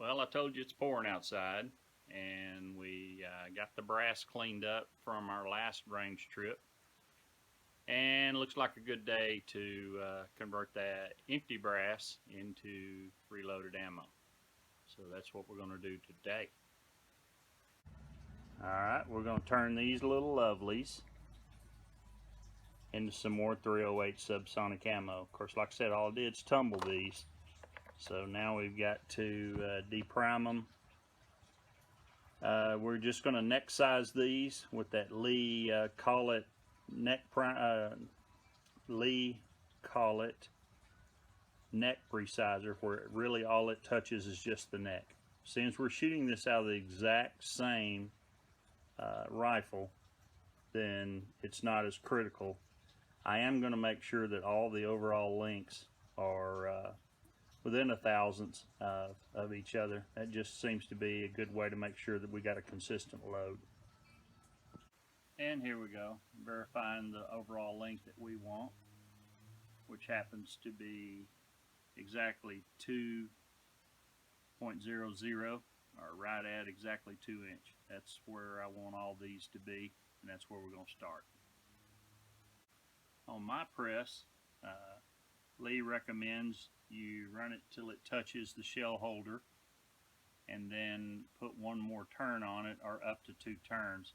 Well, I told you it's pouring outside, and we got the brass cleaned up from our last range trip. And looks like a good day to convert that empty brass into reloaded ammo. So that's what we're going to do today. Alright, we're going to turn these little lovelies into some more 308 subsonic ammo. Of course, like I said, all I did is tumble these. So now we've got to deprime them. We're just going to neck size these with that Lee Collet neck Lee Collet neck preciser, where really all it touches is just the neck. Since we're shooting this out of the exact same rifle, then it's not as critical. I am going to make sure that all the overall links are within a thousandth of each other. That just seems to be a good way to make sure that we got a consistent load. And here we go, verifying the overall length that we want, which happens to be exactly 2.00, or right at exactly 2 inch. That's where I want all these to be, and that's where we're going to start. On my press, Lee recommends you run it till it touches the shell holder and then put one more turn on it, or up to 2 turns.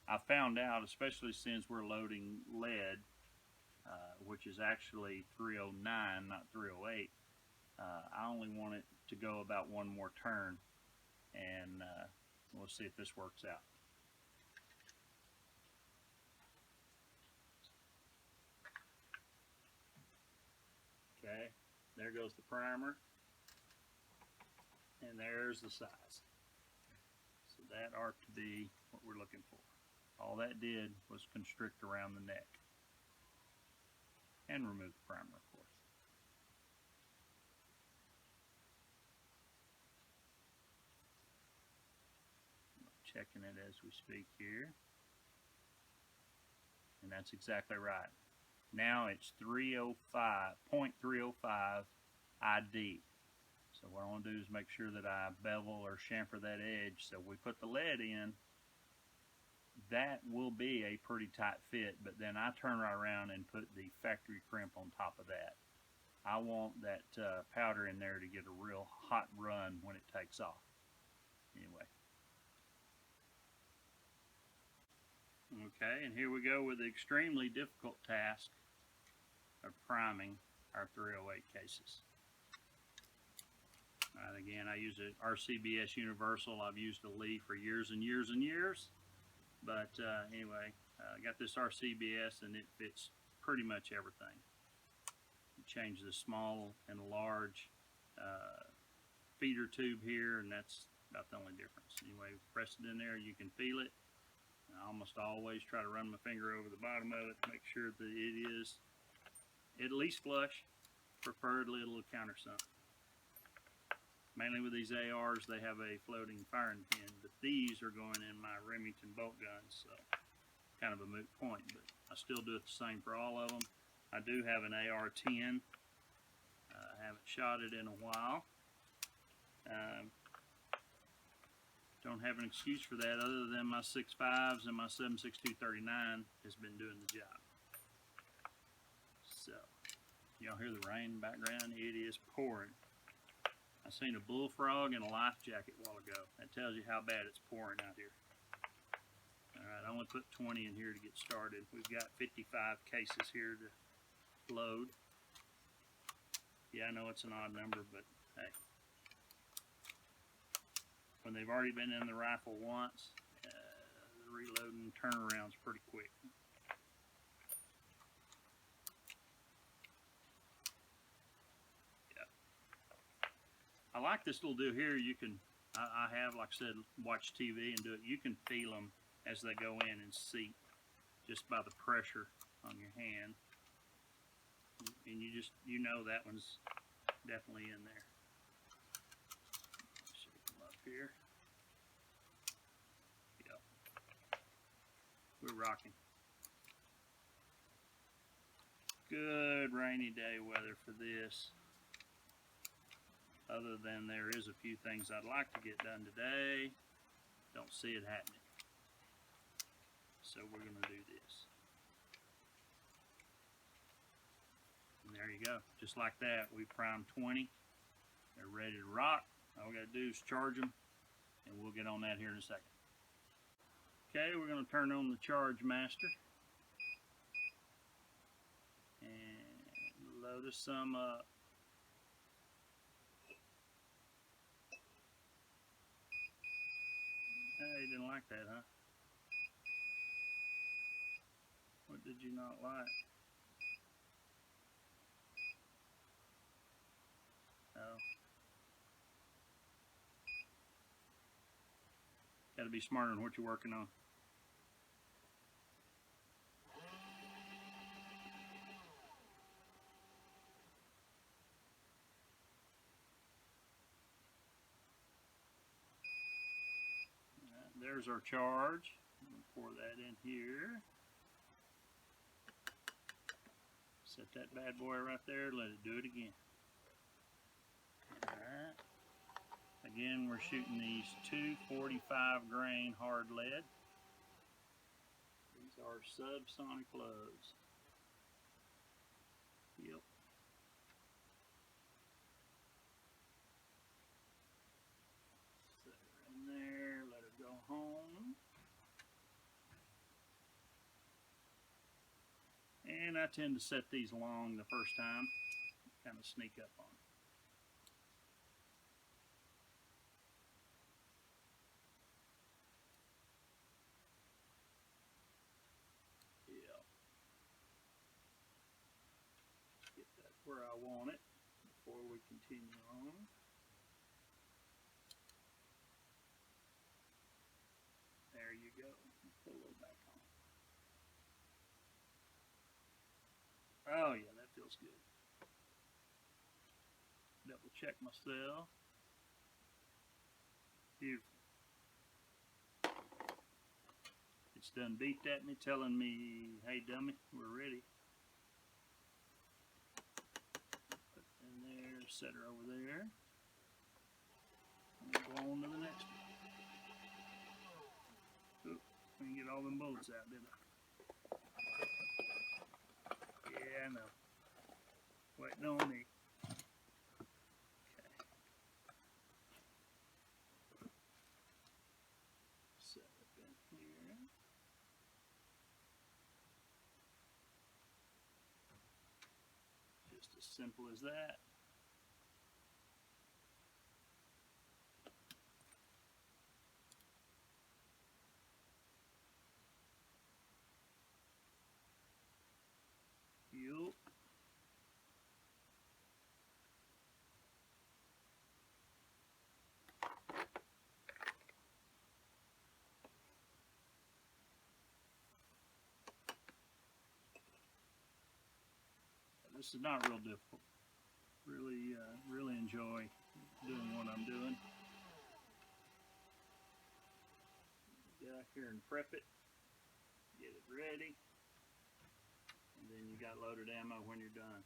I found out, especially since we're loading lead, which is actually 309, not 308, I only want it to go about one more turn, and we'll see if this works out. Okay, there goes the primer, and there's the size. So that ought to be what we're looking for. All that did was constrict around the neck and remove the primer, of course. Checking it as we speak here, and that's exactly right. Now it's 0.305 ID. So what I want to do is make sure that I bevel or chamfer that edge. So we put the lead in, that will be a pretty tight fit, but then I turn right around and put the factory crimp on top of that. I want that powder in there to get a real hot run when it takes off. Anyway. Okay, and here we go with the extremely difficult task of priming our 308 cases. Alright, again, I use an RCBS Universal. I've used a Lee for years and years and years. But anyway, I got this RCBS and it fits pretty much everything. You change the small and large feeder tube here, and that's about the only difference. Anyway, press it in there, you can feel it. I almost always try to run my finger over the bottom of it to make sure that it is at least flush, preferably a little countersunk. Mainly with these ARs, they have a floating firing pin, but these are going in my Remington bolt guns, so kind of a moot point, but I still do it the same for all of them. I do have an AR-10. I haven't shot it in a while. Don't have an excuse for that other than my 6.5s and my 7.6239 has been doing the job. So, y'all hear the rain in the background? It is pouring. I seen a bullfrog and a life jacket a while ago. That tells you how bad it's pouring out here. Alright, I only put 20 in here to get started. We've got 55 cases here to load. Yeah, I know it's an odd number, but hey. When they've already been in the rifle once, the reloading turnaround's pretty quick. I like this little deal here. You can, I have, like I said, watch TV and do it. You can feel them as they go in and seat just by the pressure on your hand. And you know that one's definitely in there. Shake them up here. Yep. We're rocking. Good rainy day weather for this. other than there is a few things I'd like to get done today. Don't see it happening. So we're going to do this. And there you go. Just like that, we primed 20. They're ready to rock. All we got to do is charge them, and we'll get on that here in a second. Okay, we're going to turn on the charge master and load us some up. Oh, you didn't like that, huh? What did you not like? Oh. Got to be smarter in what you're working on. There's our charge. Pour that in here. Set that bad boy right there. Let it do it again. Alright. Again, we're shooting these 245 grain hard lead. These are subsonic loads. Yep. Set her in there. Let her go home. And I tend to set these long the first time, kind of sneak up on them. Yeah. Get that where I want it before we continue on. There you go. Put a little back on. Oh yeah, that feels good. Double check myself. Beautiful. It's done beeped at me telling me, hey dummy, we're ready. Put it in there, set her over there. And we'll go on to the next one. Oop, I didn't get all them bullets out, did I? Yeah, I know. Waiting on me. Okay. Set it in here. Just as simple as that. Yup. This is not real difficult. Really enjoy doing what I'm doing. Get out here and prep it. Get it ready. And then you got loaded ammo when you're done.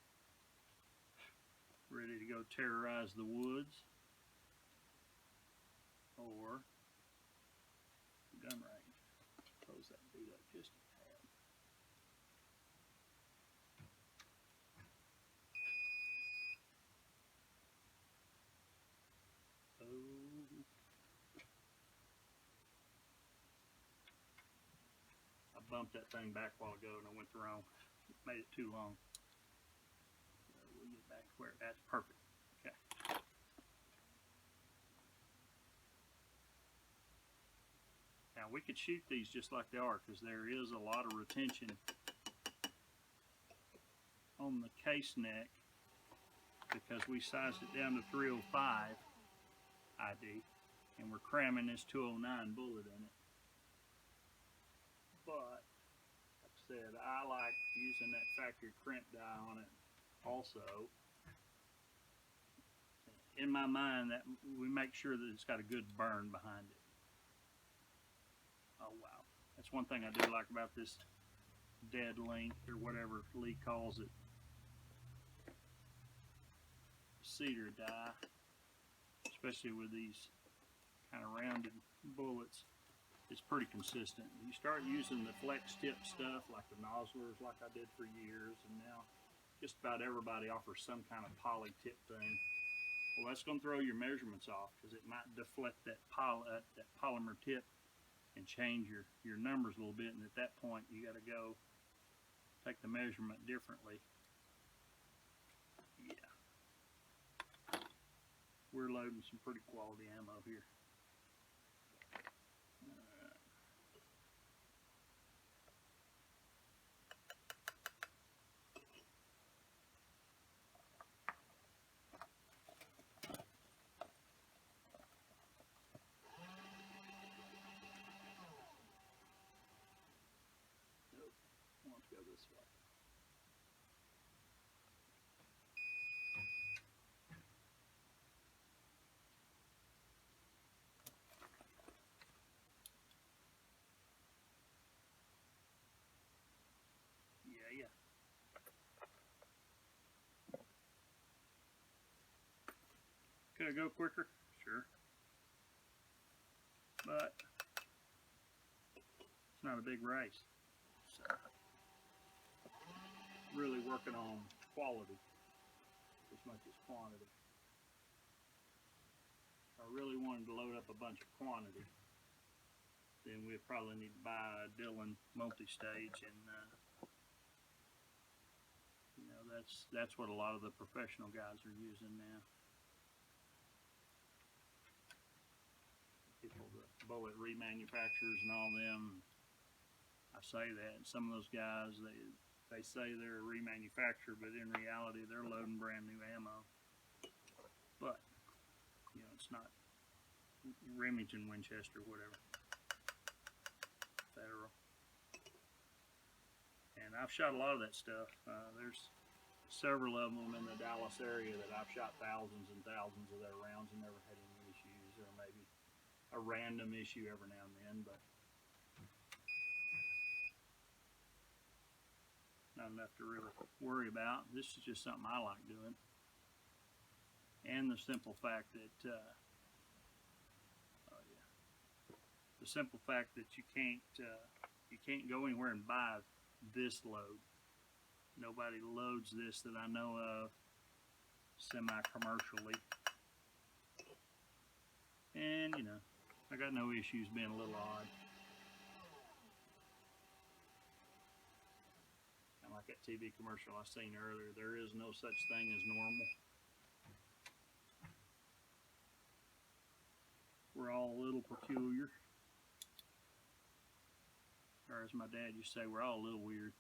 Ready to go terrorize the woods or gun range. Close that boot up just a tad. Oh. I bumped that thing back a while ago and I went the wrong. Made it too long. So we'll get back to where that's perfect. Okay. Now we could shoot these just like they are because there is a lot of retention on the case neck because we sized it down to 305 ID and we're cramming this 209 bullet in it. But like I said, I like using that factory crimp die on it also. In my mind, that we make sure that it's got a good burn behind it. Oh wow, that's one thing I do like about this dead length or whatever Lee calls it, cedar die. especially with these kind of rounded bullets, it's pretty consistent. You start using the flex tip stuff like the nozzlers, like I did for years, and now just about everybody offers some kind of poly tip thing. Well, that's going to throw your measurements off because it might deflect that polymer tip and change your numbers a little bit, and at that point you got to go take the measurement differently. Yeah, we're loading some pretty quality ammo here. Let's go this way. Yeah. Could I go quicker? Sure. But it's not a big race. So really working on quality as much as quantity. If I really wanted to load up a bunch of quantity, then we'd probably need to buy a Dillon multi-stage, and you know, that's what a lot of the professional guys are using now. People, the bullet remanufacturers and all them, I say that, and some of those guys, they say they're a remanufacturer, but in reality they're loading brand new ammo. But you know, it's not Remington, Winchester, whatever, Federal. And I've shot a lot of that stuff. There's several of them in the Dallas area that I've shot thousands and thousands of their rounds and never had any issues, or maybe a random issue every now and then, but not enough to really worry about. This is just something I like doing. And the simple fact that the simple fact that you can't go anywhere and buy this load. Nobody loads this that I know of semi-commercially. And you know, I got no issues being a little odd. Kind of like that TV commercial I seen earlier, there is no such thing as normal. We're all a little peculiar. Or as my dad used to say, we're all a little weird.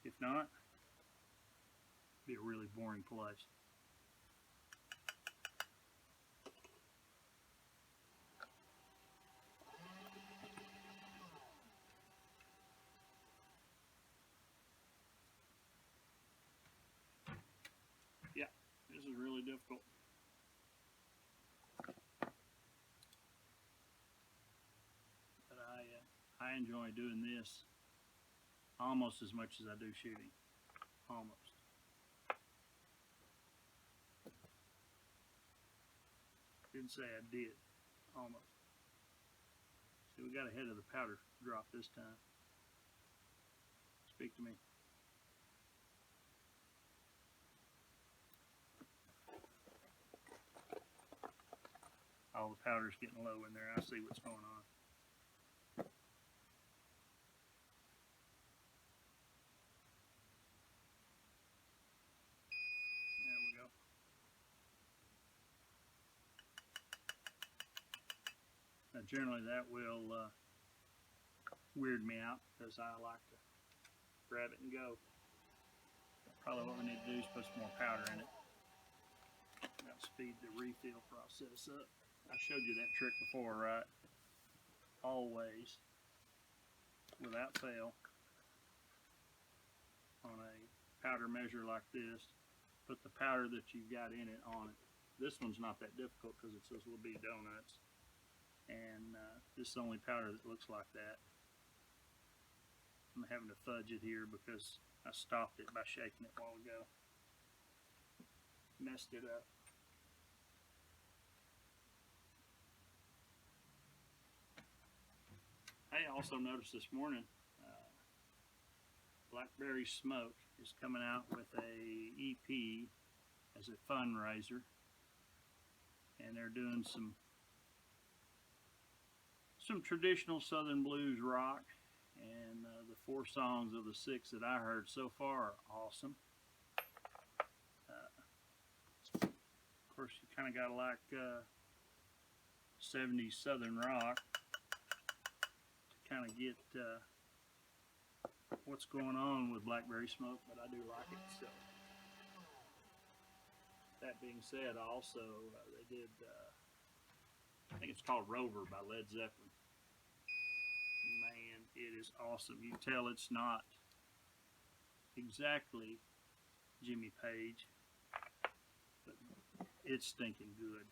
If not, it'd be a really boring place. Yeah, this is really difficult. But I enjoy doing this almost as much as I do shooting. Almost. Didn't say I did. Almost. See, we got ahead of the powder drop this time. Speak to me. All the powder's getting low in there. I see what's going on. There we go. Now generally that will weird me out because I like to grab it and go. Probably what we need to do is put some more powder in it. That'll speed the refill process up. I showed you that trick before, right? Always, without fail, on a powder measure like this, put the powder that you've got in it on it. This one's not that difficult because it's those little bitty donuts. And this is the only powder that looks like that. I'm having to fudge it here because I stopped it by shaking it a while ago. Messed it up. I also noticed this morning Blackberry Smoke is coming out with a EP as a fundraiser, and they're doing some traditional Southern blues rock, and the 4 songs of the 6 that I heard so far are awesome. Of course, you kind of got to like 70s Southern rock to kind of get what's going on with Blackberry Smoke, but I do like it. So, that being said, also they did, I think it's called Rover by Led Zeppelin. Man, it is awesome. You can tell it's not exactly Jimmy Page, but it's stinking good.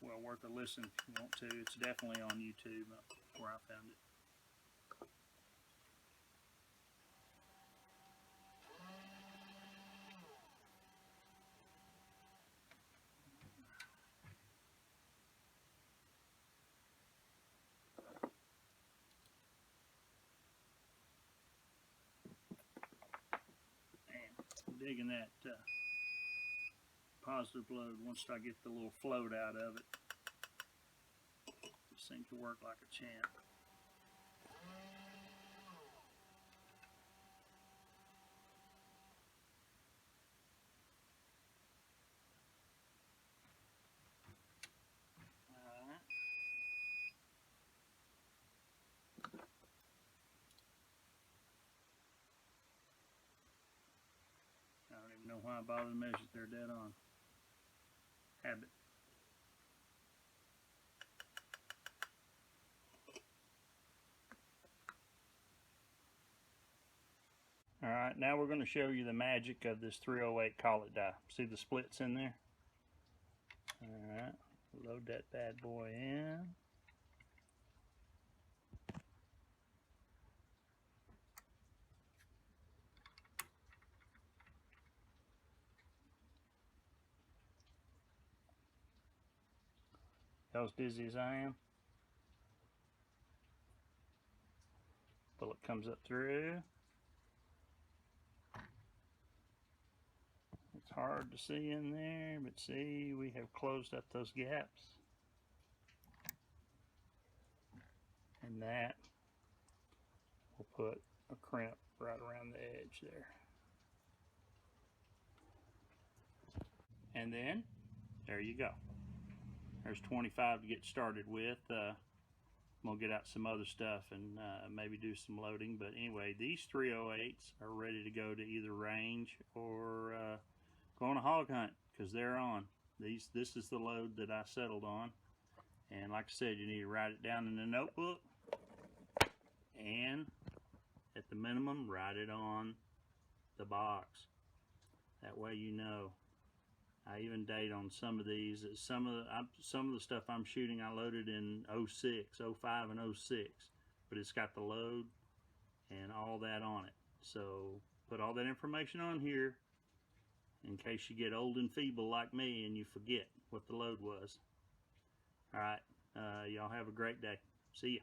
Well worth a listen if you want to. It's definitely on YouTube where I found it. Man, digging that positive load once I get the little float out of it. It seems to work like a champ. Alright. I don't even know why I bothered to measure it. They're dead on. Habit. Alright, now we're going to show you the magic of this 308 collet die. See the splits in there? Alright, load that bad boy in. Y'all as dizzy as I am? Bullet comes up through. It's hard to see in there, but see, we have closed up those gaps. And that will put a crimp right around the edge there. And then, there you go. There's 25 to get started with. I'm gonna get out some other stuff and maybe do some loading. But anyway, these 308s are ready to go to either range or go on a hog hunt, because they're on. This is the load that I settled on. And like I said, you need to write it down in the notebook, and at the minimum, write it on the box. That way you know. I even date on some of these. Some of the stuff I'm shooting, I loaded in 06, 05, and 06, but it's got the load and all that on it. So put all that information on here in case you get old and feeble like me and you forget what the load was. All right, y'all have a great day. See ya.